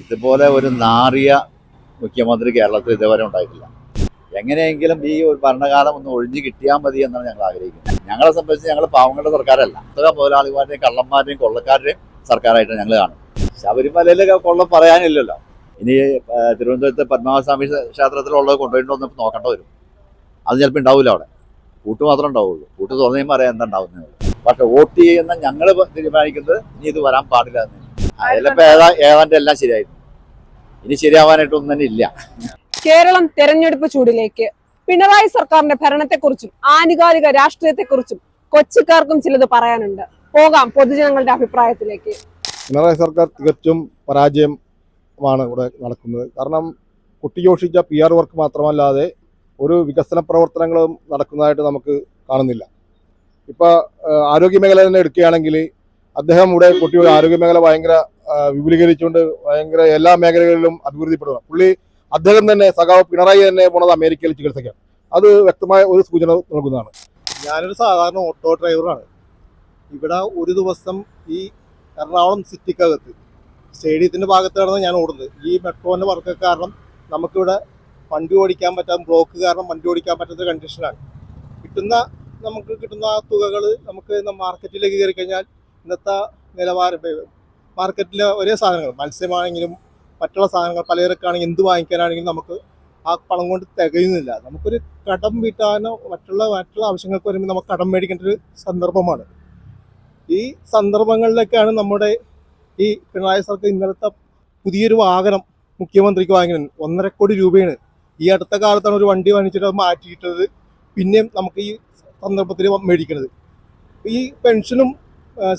ഇതുപോലെ ഒരു നാറിയ മുഖ്യമന്ത്രി കേരളത്തിൽ ഇതുവരെ ഉണ്ടായിട്ടില്ല. എങ്ങനെയെങ്കിലും ഈ ഒരു ഭരണകാലം ഒന്ന് ഒഴിഞ്ഞു കിട്ടിയാൽ മതി എന്നാണ് ഞങ്ങൾ ആഗ്രഹിക്കുന്നത്. ഞങ്ങളെ സംബന്ധിച്ച് ഞങ്ങൾ പാവങ്ങളുടെ സർക്കാരല്ല, മുതലാളിമാരുടെയും കള്ളന്മാരുടെയും കൊള്ളക്കാരുടെയും സർക്കാരായിട്ട് ഞങ്ങൾ കാണും. ശബരിമലയിലെ കൊള്ളം പറയാനില്ലല്ലോ. ഇനി തിരുവനന്തപുരത്തെ പത്മനാഭസ്വാമി ക്ഷേത്രത്തിലുള്ളത് കൊണ്ടുപോയിട്ടുണ്ടോ നോക്കേണ്ട വരും. അത് ചിലപ്പോൾ ഉണ്ടാവില്ല, അവിടെ കൂട്ട് മാത്രമേ ഉണ്ടാവുള്ളൂ. കൂട്ട് തുറന്നു പറയാൻ എന്താ ഉണ്ടാവുന്നത്. പക്ഷെ വോട്ട് ചെയ്യുന്ന ഞങ്ങൾ തീരുമാനിക്കുന്നത് ഇനി ഇത് വരാൻ പാടില്ല എന്ന്. അതിലിപ്പോ ഏതാണ്ട് എല്ലാം ശരിയായിരുന്നു. ഇനി ശരിയാവാനായിട്ടൊന്നും തന്നെ ഇല്ല. കേരളം തെരഞ്ഞെടുപ്പ് ചൂടിലേക്ക്. പിണറായി സർക്കാരിന്റെ ഭരണത്തെക്കുറിച്ചും ആനുകാലിക രാഷ്ട്രീയത്തെക്കുറിച്ചും കൊച്ചിക്കാർക്കും ചിലത് പറയാനുണ്ട്. പോകാം പൊതുജനങ്ങളുടെ അഭിപ്രായത്തിലേക്ക്. പിണറായി സർക്കാർ തികച്ചും പരാജയമാണ് ഇവിടെ നടക്കുന്നത്. കാരണം കുട്ടിയോഷിച്ച PR വർക്ക് മാത്രമല്ലാതെ ഒരു വികസന പ്രവർത്തനങ്ങളും നടക്കുന്നതായിട്ട് നമുക്ക് കാണുന്നില്ല. ഇപ്പോൾ ആരോഗ്യമേഖല തന്നെ എടുക്കുകയാണെങ്കിൽ അദ്ദേഹം ഇവിടെ കുട്ടിയുടെ ആരോഗ്യമേഖല ഭയങ്കര വിപുലീകരിച്ചുകൊണ്ട് ഭയങ്കര എല്ലാ മേഖലകളിലും അഭിവൃദ്ധിപ്പെടുക. അദ്ദേഹം തന്നെ സഖാവ് പിണറായി തന്നെ പോണത് അമേരിക്കയിൽ ചികിത്സയ്ക്കാൻ. അത് വ്യക്തമായ ഒരു സൂചന നൽകുന്നതാണ്. ഞാനൊരു സാധാരണ ഓട്ടോ ഡ്രൈവറാണ്. ഇവിടെ ഒരു ദിവസം ഈ എറണാകുളം സിറ്റിക്കകത്ത് സ്റ്റേഡിയത്തിൻ്റെ ഭാഗത്ത് കിടന്ന് ഞാൻ ഓടുന്നത്. ഈ മെട്രോൻ്റെ വർക്ക് കാരണം നമുക്കിവിടെ വണ്ടി ഓടിക്കാൻ പറ്റാത്ത, ബ്ലോക്ക് കാരണം വണ്ടി ഓടിക്കാൻ പറ്റാത്ത കണ്ടീഷനാണ്. നമുക്ക് കിട്ടുന്ന തുകകൾ നമുക്ക് മാർക്കറ്റിലേക്ക് കയറി കഴിഞ്ഞാൽ ഇന്നത്തെ നിലവാരം മാർക്കറ്റിലെ ഒരേ സാധനങ്ങൾ, മത്സ്യമാണെങ്കിലും മറ്റുള്ള സാധനങ്ങൾ പലചരക്കാണെങ്കിലും എന്ത് വാങ്ങിക്കാനാണെങ്കിലും നമുക്ക് ആ പണം കൊണ്ട് തികയുന്നില്ല. നമുക്കൊരു കടം വീട്ടാനോ മറ്റുള്ള ആവശ്യങ്ങൾക്ക് വരുമ്പോൾ നമുക്ക് കടം മേടിക്കേണ്ട ഒരു സന്ദർഭമാണ്. ഈ സന്ദർഭങ്ങളിലൊക്കെയാണ് നമ്മുടെ ഈ പിണറായി സർക്കാർ ഇന്നലത്തെ പുതിയൊരു വാഹനം മുഖ്യമന്ത്രിക്ക് വാങ്ങിയത്. 1.5 കോടി രൂപയാണ്. ഈ അടുത്ത കാലത്താണ് ഒരു വണ്ടി വാങ്ങിച്ചിട്ട് അത് മാറ്റിയിട്ടത്. പിന്നെയും നമുക്ക് ഈ സന്ദർഭത്തിൽ മേടിക്കുന്നത്. ഈ പെൻഷനും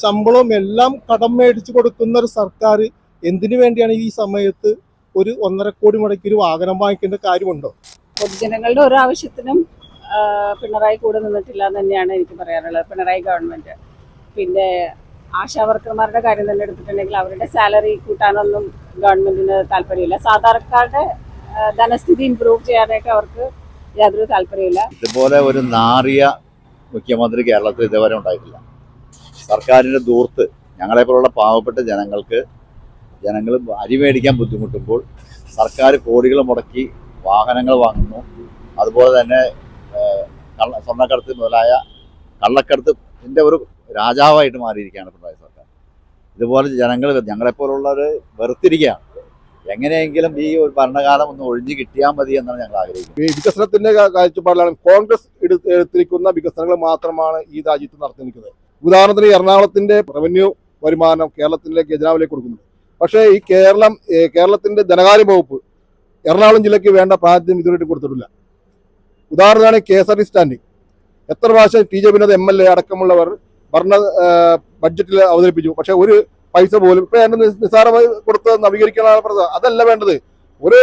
ശമ്പളവും എല്ലാം കടം മേടിച്ച് കൊടുക്കുന്ന ഒരു സർക്കാർ എന്തിനു വേണ്ടിയാണ് ഈ സമയത്ത് ഒരു 1.5 കോടി മുടക്കി ഒരു വാഹനം വാങ്ങിക്കേണ്ട കാര്യമുണ്ടോ? പൊതുജനങ്ങളുടെ ഒരു ആവശ്യത്തിനും പിണറായി കൂടെ നിന്നിട്ടില്ല എന്ന് തന്നെയാണ് എനിക്ക് പറയാനുള്ളത്. പിണറായി ഗവൺമെന്റ് പിന്നെ ആശാവർക്കർമാരുടെ കാര്യം തന്നെ എടുത്തിട്ടുണ്ടെങ്കിൽ അവരുടെ സാലറി കൂട്ടാനൊന്നും ഗവൺമെന്റിന് താല്പര്യമില്ല. സാധാരണക്കാരുടെ ധനസ്ഥിതി ഇംപ്രൂവ് ചെയ്യാനായിട്ട് അവർക്ക് യാതൊരു താല്പര്യമില്ല. ഇതുപോലെ ഒരു നാറിയ മുഖ്യമന്ത്രി കേരളത്തിൽ ഇതുവരെ ഉണ്ടായിട്ടില്ല. സർക്കാരിൻ്റെ ദൂർത്ത് ഞങ്ങളെപ്പോലുള്ള പാവപ്പെട്ട ജനങ്ങൾ അരി മേടിക്കാൻ ബുദ്ധിമുട്ടുമ്പോൾ സർക്കാർ കോടികൾ മുടക്കി വാഹനങ്ങൾ വാങ്ങുന്നു. അതുപോലെ തന്നെ സ്വർണ്ണക്കടത്ത് മുതലായ കള്ളക്കടത്തിൻ്റെ ഒരു രാജാവായിട്ട് മാറിയിരിക്കുകയാണ് പിണറായി സർക്കാർ. ഇതുപോലെ ഞങ്ങളെപ്പോലുള്ളവർ വെറുത്തിരിക്കുകയാണ്. എങ്ങനെയെങ്കിലും ഈ ഒരു ഭരണകാലം ഒന്ന് ഒഴിഞ്ഞു കിട്ടിയാൽ മതി എന്നാണ് ഞങ്ങൾ ആഗ്രഹിക്കുന്നത്. ഈ വികസനത്തിന്റെ കാഴ്ചപ്പാടിലാണ് കോൺഗ്രസ് എടുത്തിരിക്കുന്ന വികസനങ്ങൾ മാത്രമാണ് ഈ രാജ്യത്ത് നടത്തിയിരിക്കുന്നത്. ഉദാഹരണത്തിന് എറണാകുളത്തിന്റെ റവന്യൂ വരുമാനം കേരളത്തിലെ ഖജനാവിലേക്ക് കൊടുക്കുന്നുണ്ട്. പക്ഷേ ഈ കേരളത്തിന്റെ ധനകാര്യ വകുപ്പ് എറണാകുളം ജില്ലയ്ക്ക് വേണ്ട പ്രാതിനിധ്യം ഇതുവരെ കൊടുത്തിട്ടില്ല. ഉദാഹരണമാണ് KSRTC സ്റ്റാൻഡിംഗ്. എത്ര പ്രാവശ്യം TJ വിനോദ് MLA അടക്കമുള്ളവർ ഭരണ ബഡ്ജറ്റിൽ അവതരിപ്പിച്ചു. പക്ഷെ ഒരു പൈസ പോലും ഇപ്പൊ എന്നെ നിസ്സാരമായി കൊടുത്ത് നവീകരിക്കാനാണ് പറഞ്ഞത്. അതല്ല വേണ്ടത്. ഒരു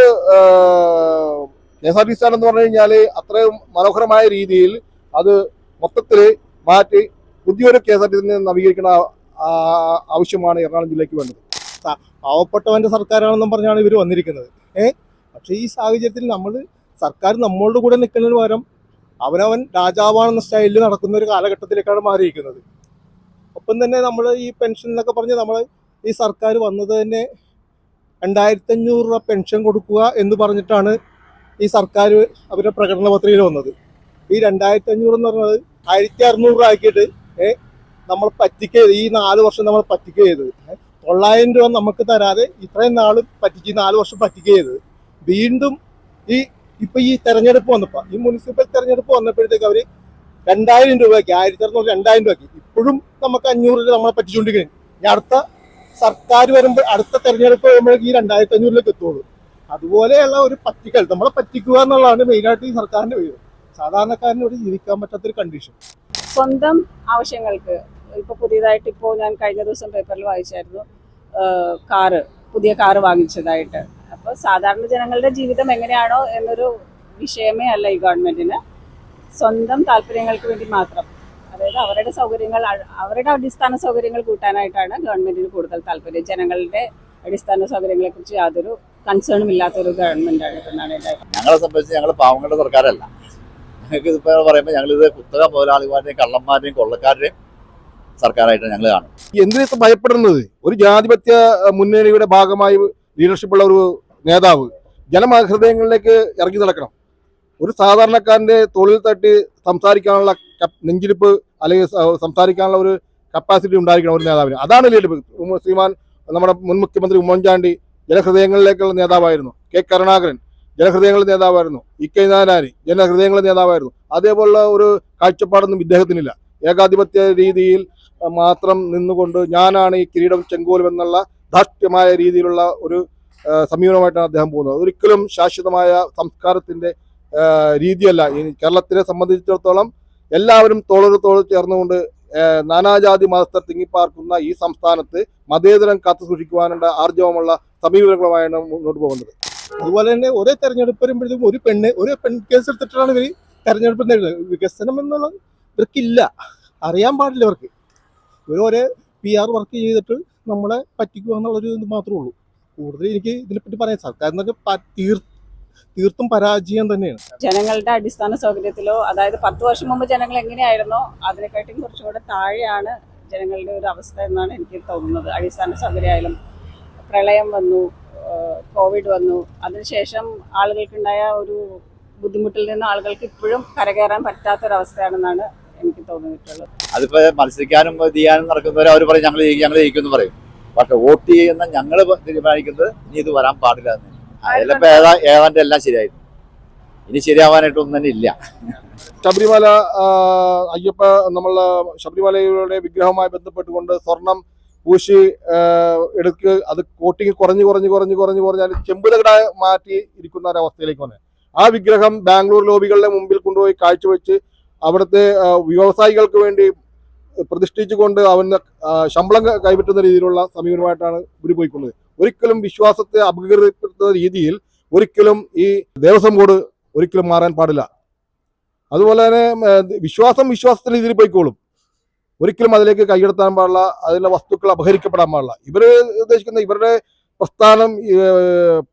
KSRTC സ്റ്റാൻഡ് എന്ന് പറഞ്ഞു കഴിഞ്ഞാൽ അത്രയും മനോഹരമായ രീതിയിൽ അത് മൊത്തത്തിൽ മാറ്റി പുതിയൊരു KSRTC നവീകരിക്കുന്ന ആവശ്യമാണ് എറണാകുളം ജില്ലയ്ക്ക് വേണ്ടത്. പാവപ്പെട്ടവന്റെ സർക്കാരാണെന്നും പറഞ്ഞാണ് ഇവർ വന്നിരിക്കുന്നത്. പക്ഷേ ഈ സാഹചര്യത്തിൽ സർക്കാർ നമ്മളുടെ കൂടെ നിൽക്കുന്നതിന് പകരം അവനവൻ രാജാവാണെന്ന സ്റ്റൈലിൽ നടക്കുന്ന ഒരു കാലഘട്ടത്തിലേക്കാണ് മാറിയിരിക്കുന്നത്. ഒപ്പം തന്നെ നമ്മൾ ഈ പെൻഷൻ എന്നൊക്കെ പറഞ്ഞ് ഈ സർക്കാർ വന്നത് തന്നെ 2500 രൂപ പെൻഷൻ കൊടുക്കുക എന്ന് പറഞ്ഞിട്ടാണ് ഈ സർക്കാർ അവരുടെ പ്രകടന പത്രികയിൽ വന്നത്. ഈ 2500 എന്ന് പറഞ്ഞത് 1600 ആക്കിയിട്ട് നമ്മൾ പറ്റിക്കുക. ഈ 4 വർഷം നമ്മൾ പറ്റിക്കുക ചെയ്തത്. 900 രൂപ നമുക്ക് തരാതെ ഇത്രയും നാൾ പറ്റിച്ച് 4 വർഷം പറ്റിക്കുക ചെയ്തത്. വീണ്ടും ഇപ്പൊ ഈ തെരഞ്ഞെടുപ്പ് വന്നപ്പോൾ, ഈ മുനിസിപ്പൽ തെരഞ്ഞെടുപ്പ് വന്നപ്പോഴത്തേക്ക് അവർ 2000 രൂപയ്ക്ക് 1600 2000 രൂപയ്ക്ക് ഇപ്പോഴും നമുക്ക് 500 രൂപ നമ്മളെ പറ്റിച്ചുകൊണ്ടിരിക്കുകയാണ്. ഇനി അടുത്ത സർക്കാർ വരുമ്പോൾ, അടുത്ത തെരഞ്ഞെടുപ്പ് വരുമ്പോഴേക്ക് ഈ 2500 എത്തുള്ളൂ. അതുപോലെയുള്ള ഒരു പറ്റിക്കൽ, നമ്മളെ പറ്റിക്കുക എന്നുള്ളതാണ് മെയിനായിട്ട് ഈ സർക്കാരിന്റെ പേര്. സാധാരണക്കാരനോട് ജീവിക്കാൻ പറ്റാത്തൊരു കണ്ടീഷൻ. സ്വന്തം ആവശ്യങ്ങൾക്ക് ഇപ്പൊ പുതിയതായിട്ട് ഞാൻ കഴിഞ്ഞ ദിവസം പേപ്പറിൽ വായിച്ചായിരുന്നു പുതിയ കാറ് വാങ്ങിച്ചതായിട്ട്. അപ്പോൾ സാധാരണ ജനങ്ങളുടെ ജീവിതം എങ്ങനെയാണോ എന്നൊരു വിഷയമേ അല്ല ഈ ഗവൺമെന്റിന്. സ്വന്തം താല്പര്യങ്ങൾക്ക് വേണ്ടി മാത്രം, അതായത് അവരുടെ അടിസ്ഥാന സൗകര്യങ്ങൾ കൂട്ടാനായിട്ടാണ് ഗവൺമെന്റിന് കൂടുതൽ താല്പര്യം. ജനങ്ങളുടെ അടിസ്ഥാന സൗകര്യങ്ങളെ കുറിച്ച് യാതൊരു കൺസേണും ഇല്ലാത്തൊരു ഗവൺമെന്റാണ് എന്നാണ് എൻ്റെ അഭിപ്രായം. ഞങ്ങളെ സംബന്ധിച്ച് ഞങ്ങൾ പാവങ്ങളുടെ സർക്കാരല്ല. ഞങ്ങൾക്ക് ഇതിപ്പോൾ പറയുമ്പോൾ ഞങ്ങളിത് കുത്തക മുതലാളിമാരുടെയും കള്ളന്മാരുടെയും കൊള്ളക്കാരുടെയും സർക്കാരായിട്ട് ഞങ്ങൾ കാണും. എന്തിനു ഭയപ്പെടുന്നത്? ഒരു ജനാധിപത്യ മുന്നണിയുടെ ഭാഗമായി ലീഡർഷിപ്പുള്ള ഒരു നേതാവ് ജനഹൃദയങ്ങളിലേക്ക് ഇറങ്ങി നടക്കണം. ഒരു സാധാരണക്കാരൻ്റെ തോളിൽ തട്ടി സംസാരിക്കാനുള്ള നെഞ്ചിരിപ്പ് അല്ലെങ്കിൽ സംസാരിക്കാനുള്ള ഒരു കപ്പാസിറ്റി ഉണ്ടായിരിക്കണം ഒരു നേതാവിന്. അതാണ് ലീഡർഷിപ്പ്. ശ്രീമാൻ നമ്മുടെ മുൻ മുഖ്യമന്ത്രി ഉമ്മൻചാണ്ടി ജനഹൃദയങ്ങളിലേക്കുള്ള നേതാവായിരുന്നു. കെ കരുണാകരൻ ജനഹൃദയങ്ങളുടെ നേതാവായിരുന്നു. കെ നായനാരി ജനഹൃദയങ്ങളുടെ നേതാവായിരുന്നു. അതേപോലുള്ള ഒരു കാഴ്ചപ്പാടൊന്നും ഇദ്ദേഹത്തിനില്ല. ഏകാധിപത്യ രീതിയിൽ മാത്രം നിന്നുകൊണ്ട് ഞാനാണ് ഈ കിരീടം ചെങ്കോലും എന്നുള്ള ധാർഷ്ട്യമായ രീതിയിലുള്ള ഒരു സമീപനമായിട്ടാണ് അദ്ദേഹം പോകുന്നത്. ഒരിക്കലും ശാശ്വതമായ സംസ്കാരത്തിന്റെ രീതിയല്ല. ഈ കേരളത്തിനെ സംബന്ധിച്ചിടത്തോളം എല്ലാവരും തോളോട് തോൾ ചേർന്നുകൊണ്ട് നാനാജാതി മതസ്ഥർ തിങ്ങിപ്പാർക്കുന്ന ഈ സംസ്ഥാനത്ത് മതേതരം കാത്തു സൂക്ഷിക്കുവാനുള്ള ആർജവമുള്ള സമീപനങ്ങളുമായാണ് മുന്നോട്ട് പോകുന്നത്. അതുപോലെ തന്നെ ഒരേ തെരഞ്ഞെടുപ്പ് വരുമ്പോഴത്തേക്കും ഒരു പെൺ കേസ് എടുത്തിട്ടാണ് ഇവർ തെരഞ്ഞെടുപ്പ് നേടുന്നത്. വികസനം എന്നുള്ളത് ഇവർക്കില്ല, അറിയാൻ പാടില്ല ഇവർക്ക്. ഇവർ ഒരേ PR വർക്ക് ചെയ്തിട്ട് നമ്മളെ പറ്റിക്കുക എന്നുള്ളൊരു ഇത് മാത്രമേ ഉള്ളൂ. കൂടുതൽ എനിക്ക് ഇതിനെപ്പറ്റി പറയാം. സർക്കാർ എന്നൊക്കെ തീർത്തും പരാജയം തന്നെയാണ്. ജനങ്ങളുടെ അടിസ്ഥാന സൗകര്യത്തിലോ, അതായത് 10 വർഷം മുമ്പ് ജനങ്ങൾ എങ്ങനെയായിരുന്നോ അതിനെക്കാട്ടും കുറച്ചും കൂടെ താഴെയാണ് ജനങ്ങളുടെ ഒരു അവസ്ഥ എന്നാണ് എനിക്ക് തോന്നുന്നത്. അടിസ്ഥാന സൗകര്യമായാലും പ്രളയം വന്നു, കോവിഡ് വന്നു, അതിനുശേഷം ആളുകൾക്കുണ്ടായ ഒരു ബുദ്ധിമുട്ടിൽ നിന്ന് ആളുകൾക്ക് ഇപ്പോഴും കരകയറാൻ പറ്റാത്തൊരവസ്ഥയാണെന്നാണ് എനിക്ക് തോന്നിയിട്ടുള്ളത്. അതിപ്പോ മത്സരിക്കാനും ചെയ്യാനും നടക്കുന്നവരെ അവർ പറയും ഞങ്ങൾ ജയിക്കുമെന്ന് പറയും. പക്ഷെ വോട്ട് ചെയ്യുന്ന ഞങ്ങൾ തീരുമാനിക്കുന്നത് ഇനി ഇത് വരാൻ പാടില്ല എന്ന്. അതിലിപ്പോ ഏതാണ്ട് എല്ലാം ശരിയായിരുന്നു. ഇനി ശരിയാവാനായിട്ടൊന്നും തന്നെ ഇല്ല. ശബരിമല അയ്യപ്പ നമ്മളെ ശബരിമലയുടെ വിഗ്രഹവുമായി ബന്ധപ്പെട്ടുകൊണ്ട് സ്വർണം പൂശി എടുക്ക് അത് കോട്ടിങ് കുറഞ്ഞ് ചെമ്പുതകടായി മാറ്റി ഇരിക്കുന്ന ഒരവസ്ഥയിലേക്ക് വന്നത്. ആ വിഗ്രഹം ബാംഗ്ലൂർ ലോബികളുടെ മുമ്പിൽ കൊണ്ടുപോയി കാഴ്ചവെച്ച് അവിടുത്തെ വ്യവസായികൾക്ക് വേണ്ടി പ്രതിഷ്ഠിച്ചുകൊണ്ട് അവന് ശമ്പളം കൈപ്പറ്റുന്ന രീതിയിലുള്ള സമീപനമായിട്ടാണ് ഇവർ പോയിക്കൊണ്ടത്. ഒരിക്കലും വിശ്വാസത്തെ അപകീർത്തിപ്പെടുത്തുന്ന രീതിയിൽ ഒരിക്കലും ഈ ദേവസ്വം ബോർഡ് ഒരിക്കലും മാറാൻ പാടില്ല. അതുപോലെ തന്നെ വിശ്വാസത്തിന്റെ രീതിയിൽ പോയിക്കോളും. ഒരിക്കലും അതിലേക്ക് കൈയെടുത്താൻ പാടില്ല. അതിലെ വസ്തുക്കൾ അപഹരിക്കപ്പെടാൻ പാടില്ല. ഇവർ ഉദ്ദേശിക്കുന്ന ഇവരുടെ പ്രസ്ഥാനം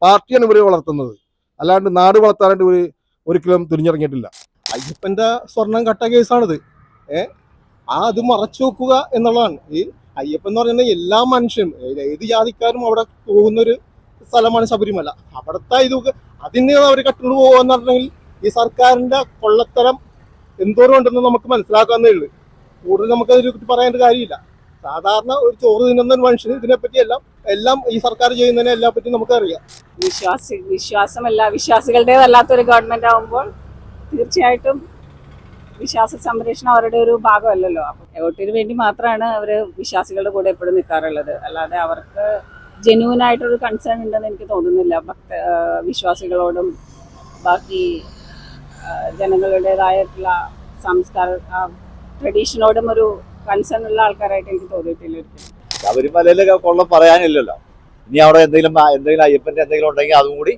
പാർട്ടിയാണ് ഇവർ വളർത്തുന്നത്, അല്ലാണ്ട് നാട് വളർത്താനായിട്ട് ഇവർ ഒരിക്കലും തിരിഞ്ഞിറങ്ങിയിട്ടില്ല. അയ്യപ്പന്റെ സ്വർണം കട്ട കേസാണിത്. അത് മറച്ചു വെക്കുക എന്നുള്ളതാണ്. ഈ അയ്യപ്പൻ എന്ന് പറയുന്നത് എല്ലാ മനുഷ്യരും ഏത് ജാതിക്കാരും അവിടെ പോകുന്നൊരു സ്ഥലമാണ് ശബരിമല. അവിടുത്തെ ഇതൊക്കെ അതിന് അവർ കട്ടുകൊണ്ട് പോകുകയെന്ന് പറഞ്ഞെങ്കിൽ ഈ സർക്കാരിന്റെ കൊള്ളത്തരം എന്തോരം ഉണ്ടെന്ന് നമുക്ക് മനസ്സിലാക്കാവുന്നേ ഉള്ളൂ. കൂടുതൽ നമുക്കതിനെ പറ്റി പറയേണ്ട കാര്യമില്ല. സാധാരണ ഒരു ചോറ് തിന്നുന്ന ഒരു മനുഷ്യന് ഇതിനെപ്പറ്റി എല്ലാം ഈ സർക്കാർ ചെയ്യുന്നതിനെ എല്ലാം പറ്റി നമുക്കറിയാം. വിശ്വാസികളുടേതല്ലാത്തൊരു ഗവൺമെന്റ് ആകുമ്പോൾ തീർച്ചയായിട്ടും വിശ്വാസ സംരക്ഷണം അവരുടെ ഒരു ഭാഗമല്ലല്ലോ. അപ്പം വോട്ടിന് വേണ്ടി മാത്രമാണ് അവർ വിശ്വാസികളുടെ കൂടെ എപ്പോഴും നിൽക്കാറുള്ളത്. അല്ലാതെ അവർക്ക് ജെന്യൂൻ ആയിട്ടൊരു കൺസേൺ ഉണ്ടെന്ന് എനിക്ക് തോന്നുന്നില്ല. വിശ്വാസികളോടും ബാക്കി ജനങ്ങളുടേതായിട്ടുള്ള സംസ്കാര ട്രഡീഷനോടും ഒരു കൺസേൺ ഉള്ള ആൾക്കാരായിട്ട് എനിക്ക് തോന്നിയിട്ടില്ല. ശബരിമലയിലൊക്കെ കൊള്ളം പറയാനില്ലല്ലോ. ഇനി അവിടെ എന്തെങ്കിലും അയ്യപ്പന്റെ എന്തെങ്കിലും ഉണ്ടെങ്കിൽ അതും കൂടി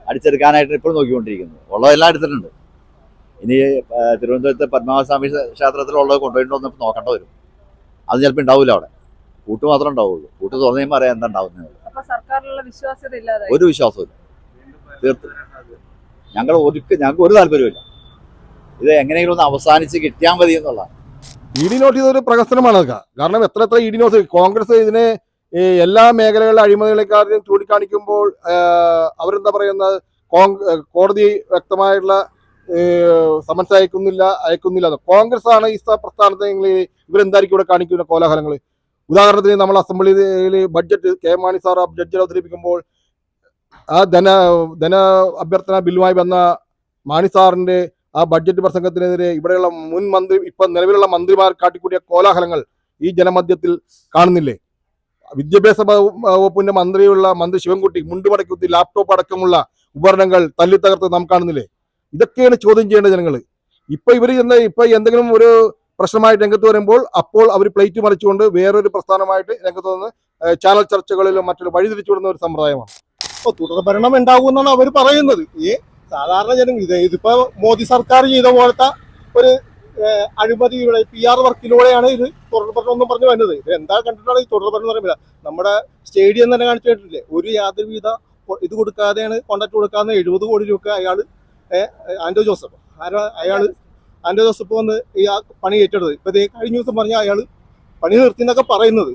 അടിച്ചെടുക്കാനായിട്ട് ഇപ്പോഴും നോക്കിക്കൊണ്ടിരിക്കുന്നത്. ഉള്ളതെല്ലാം എടുത്തിട്ടുണ്ട്. ഇനി തിരുവനന്തപുരത്ത് പത്മനാഭസ്വാമി ക്ഷേത്രത്തിലുള്ളത് കൊണ്ടുപോയിട്ടൊന്ന് നോക്കേണ്ട വരും. അത് ചിലപ്പോൾ ഉണ്ടാവില്ല. അവിടെ കൂട്ട് മാത്രമേ ഉണ്ടാവുള്ളൂ. കൂട്ട് തുറന്നു പറയാൻ എന്താ ഉണ്ടാവുന്നത്? ഒരു വിശ്വാസമില്ല. തീർത്തും ഞങ്ങൾക്ക് ഒരു താല്പര്യമില്ല. ഇത് എങ്ങനെയെങ്കിലും ഒന്ന് അവസാനിച്ച് കിട്ടിയാൽ മതി എന്നുള്ളതാണ്. ED നോട്ട് ചെയ്തൊരു പ്രഹസനമാണ് അതൊക്കെ. കാരണം എത്ര ED നോട്ട് കോൺഗ്രസ് ഇതിനെ എല്ലാ മേഖലകളിലെ അഴിമതികളെക്കാരും ചൂണ്ടിക്കാണിക്കുമ്പോൾ അവരെന്താ പറയുന്നത്, കോടതി വ്യക്തമായിട്ടുള്ള സമൻസ് അയക്കുന്നില്ല. കോൺഗ്രസ് ആണ് ഈ പ്രസ്ഥാനത്തെങ്കിൽ ഇവരെന്തായിരിക്കും ഇവിടെ കാണിക്കുന്ന കോലാഹലങ്ങൾ. ഉദാഹരണത്തിന് നമ്മൾ അസംബ്ലിയിൽ ബഡ്ജറ്റ് മാണി സാർ ബഡ്ജറ്റ് അവതരിപ്പിക്കുമ്പോൾ ആ ധന അഭ്യർത്ഥന ബില്ലുമായി വന്ന മാണി സാറിന്റെ ആ ബഡ്ജറ്റ് പ്രസംഗത്തിനെതിരെ ഇവിടെയുള്ള മുൻ മന്ത്രി ഇപ്പൊ നിലവിലുള്ള മന്ത്രിമാർ കാട്ടിക്കൂട്ടിയ കോലാഹലങ്ങൾ ഈ ജനമധ്യത്തിൽ കാണുന്നില്ലേ? വിദ്യാഭ്യാസ വകുപ്പിന്റെ മന്ത്രി ശിവൻകുട്ടി മുണ്ടുമടക്കുത്തി ലാപ്ടോപ്പ് അടക്കമുള്ള ഉപകരണങ്ങൾ തല്ലിത്തകർത്ത് നാം കാണുന്നില്ലേ? ഇതൊക്കെയാണ് ചോദ്യം ചെയ്യേണ്ട ജനങ്ങൾ. ഇപ്പൊ എന്തെങ്കിലും ഒരു പ്രശ്നമായിട്ട് രംഗത്ത് വരുമ്പോൾ അപ്പോൾ അവർ പ്ലേറ്റ് മറിച്ചുകൊണ്ട് വേറൊരു പ്രസ്ഥാനമായിട്ട് രംഗത്ത് വന്ന് ചാനൽ ചർച്ചകളിലും മറ്റൊരു വഴിതിരിച്ചുവിടുന്ന ഒരു സമ്പ്രദായമാണ്. തുടർ ഭരണം ഉണ്ടാകുമെന്നാണ് അവർ പറയുന്നത്. ഈ സാധാരണ ജനങ്ങൾ ഇതിപ്പോ മോദി സർക്കാർ ചെയ്ത പോലത്തെ ഒരു അഴിമതിയുടെ PR വർക്കിലൂടെയാണ് ഇത് തുടർ ഭരണം എന്നും പറഞ്ഞു വരുന്നത്. ഇത് എന്താ കണ്ടിട്ടാണ് ഈ തുടർ ഭരണം എന്ന് പറയുന്നത്? നമ്മുടെ സ്റ്റേഡിയം തന്നെ കാണിച്ചു കേട്ടിട്ടില്ലേ? ഒരു യാതൊരുവിധ ഇത് കൊടുക്കാതെയാണ് കോൺട്രാക്ട് കൊടുക്കാതെ 70 കോടി രൂപ ആൻഡോ ജോസഫ് വന്ന് ഈ പണി ഏറ്റെടുത്തത്. ഇപ്പൊ കഴിഞ്ഞ ദിവസം പറഞ്ഞ അയാൾ പണി നിർത്തി എന്നൊക്കെ പറയുന്നത്